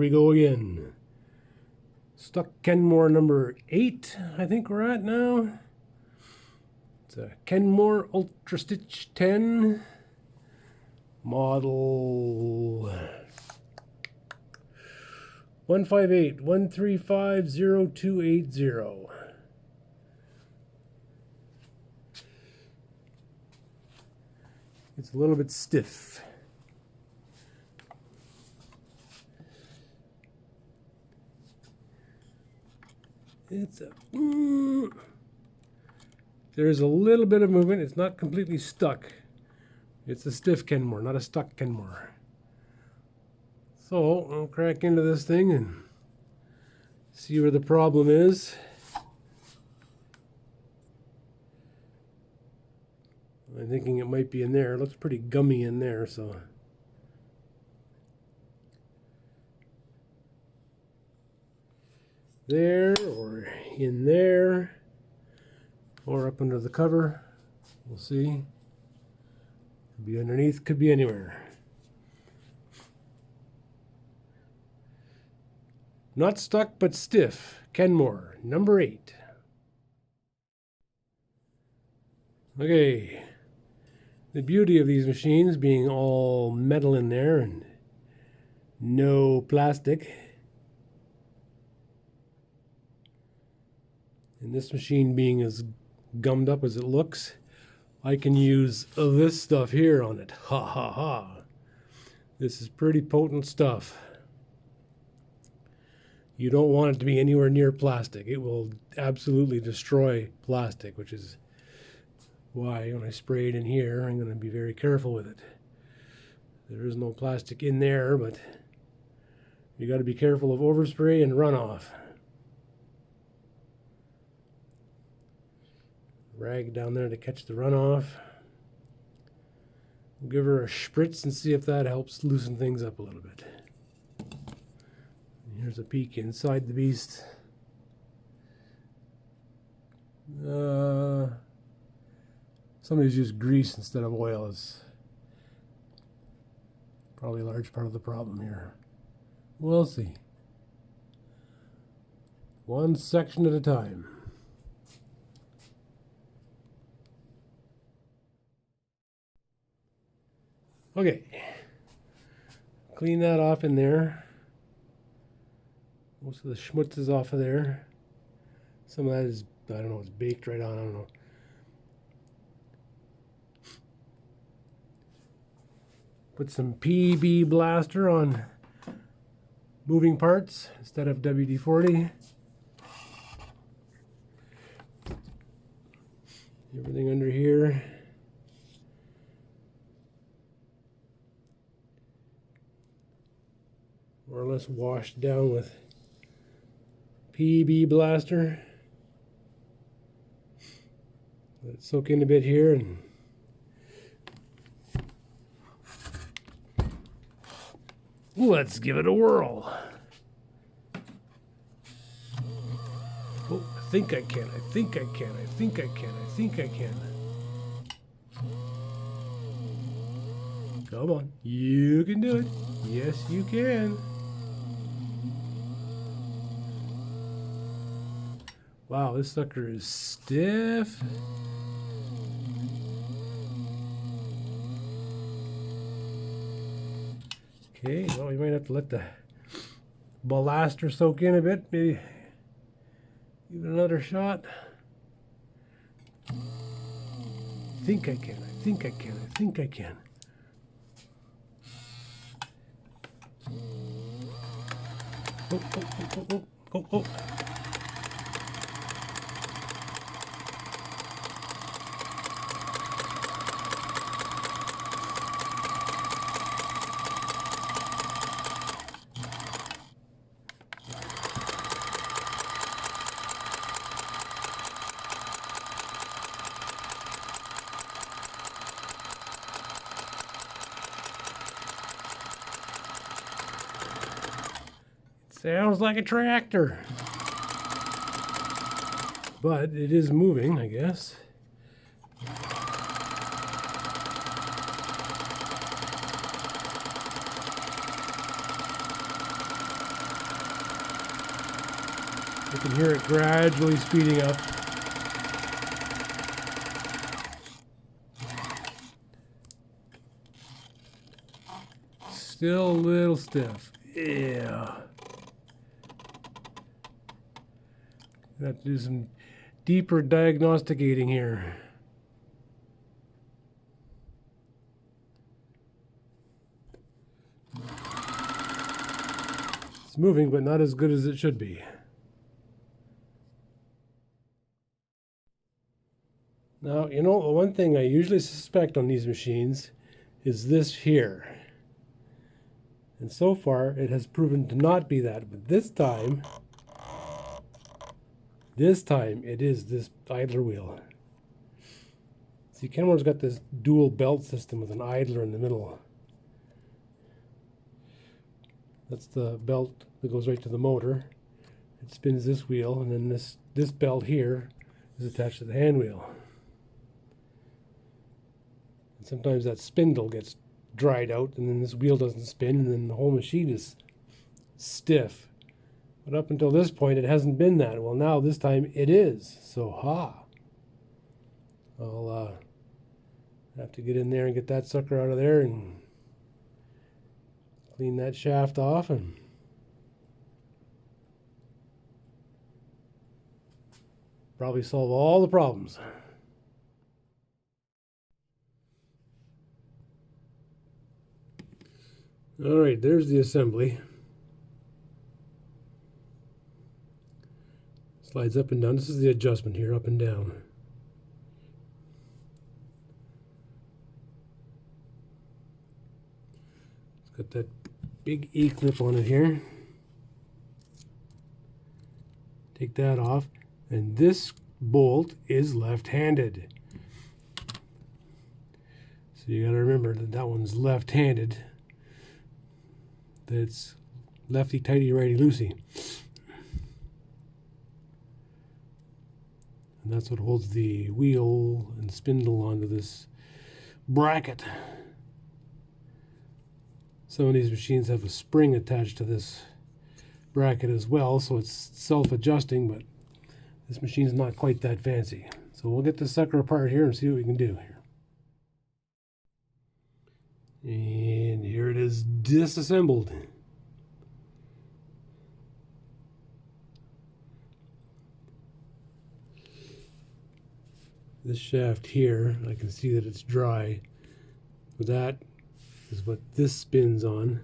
we go again. Stuck Kenmore number 8, I think we're at now. It's a Kenmore Ultra Stitch 10 model 158-135-0280. It's a little bit stiff. There's a little bit of movement. It's not completely stuck. It's a stiff Kenmore, not a stuck Kenmore. So I'll crack into this thing and see where the problem is. I'm thinking it might be in there. It looks pretty gummy in there, so. There, or in there, or up under the cover. We'll see. Could be underneath, could be anywhere. Not stuck, but stiff. Kenmore, number 8. Okay. The beauty of these machines being all metal in there and no plastic. And this machine being as gummed up as it looks, I can use this stuff here on it. Ha ha ha. This is pretty potent stuff. You don't want it to be anywhere near plastic. It will absolutely destroy plastic, which is why when I spray it in here, I'm going to be very careful with it. There is no plastic in there, but you got to be careful of overspray and runoff. Rag down there to catch the runoff. We'll give her a spritz and see if that helps loosen things up a little bit. Here's a peek inside the beast. Somebody's used grease instead of oil. Is probably a large part of the problem here. We'll see. One section at a time. Okay, clean that off in there. Most of the schmutz is off of there. Some of that is, I don't know, it's baked right on, I don't know. Put some PB Blaster on moving parts instead of WD-40. Everything under here. More or less washed down with PB Blaster. Let it soak in a bit here and let's give it a whirl. Oh, I think I can, I think I can, I think I can, I think I can. Come on, you can do it. Yes, you can. Wow, this sucker is stiff. Okay, well, we might have to let the Blaster soak in a bit. Maybe give it another shot. I think I can, I think I can, I think I can. Oh, oh, oh, oh, oh, oh, oh. Sounds like a tractor. But it is moving, I guess. I can hear it gradually speeding up. Still a little stiff. Yeah. I have to do some deeper diagnosticating here. It's moving, but not as good as it should be. Now, you know, one thing I usually suspect on these machines is this here. And so far, it has proven to not be that. But this time it is this idler wheel. See, Kenmore's got this dual belt system with an idler in the middle. That's the belt that goes right to the motor. It spins this wheel, and then this belt here is attached to the hand wheel. And sometimes that spindle gets dried out, and then this wheel doesn't spin, and then the whole machine is stiff. But up until this point, it hasn't been that. Well, now this time it is. So, I'll have to get in there and get that sucker out of there and clean that shaft off and probably solve all the problems. All right, there's the assembly. Slides up and down. This is the adjustment here, up and down. It's got that big E-clip on it here. Take that off. And this bolt is left-handed. So you gotta remember that that one's left-handed. That's lefty-tighty, righty-loosey. And that's what holds the wheel and spindle onto this bracket. Some of these machines have a spring attached to this bracket as well, so it's self-adjusting, but this machine's not quite that fancy. So we'll get this sucker apart here and see what we can do here. And here it is disassembled. This shaft here, I can see that it's dry. But that is what this spins on.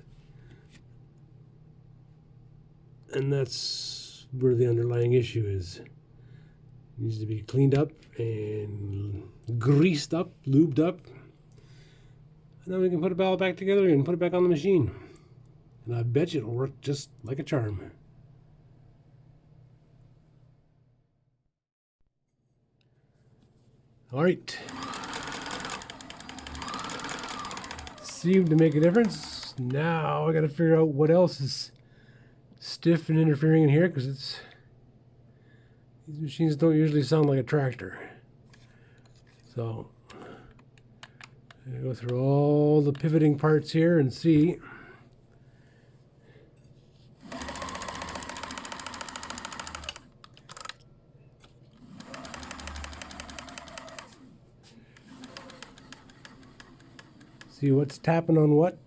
And that's where the underlying issue is. It needs to be cleaned up and greased up, lubed up. And then we can put it all back together and put it back on the machine. And I bet you it'll work just like a charm. All right. Seemed to make a difference. Now I got to figure out what else is stiff and interfering in here, because these machines don't usually sound like a tractor. So I'm going to go through all the pivoting parts here and see. See what's tapping on what.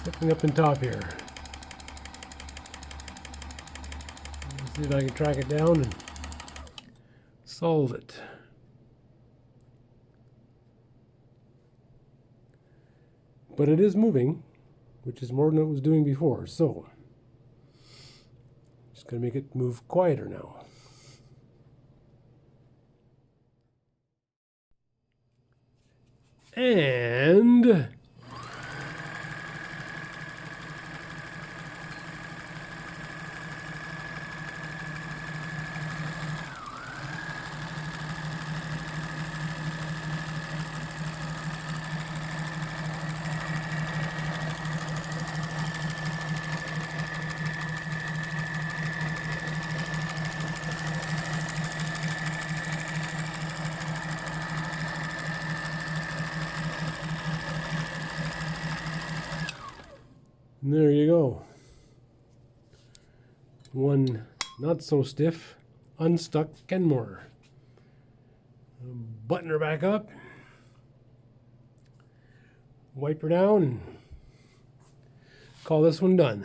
Something up in top here. Let's see if I can track it down and solve it. But it is moving, which is more than it was doing before. So just going to make it move quieter now. And And there you go. One not so stiff, unstuck Kenmore. Button her back up, wipe her down, and call this one done.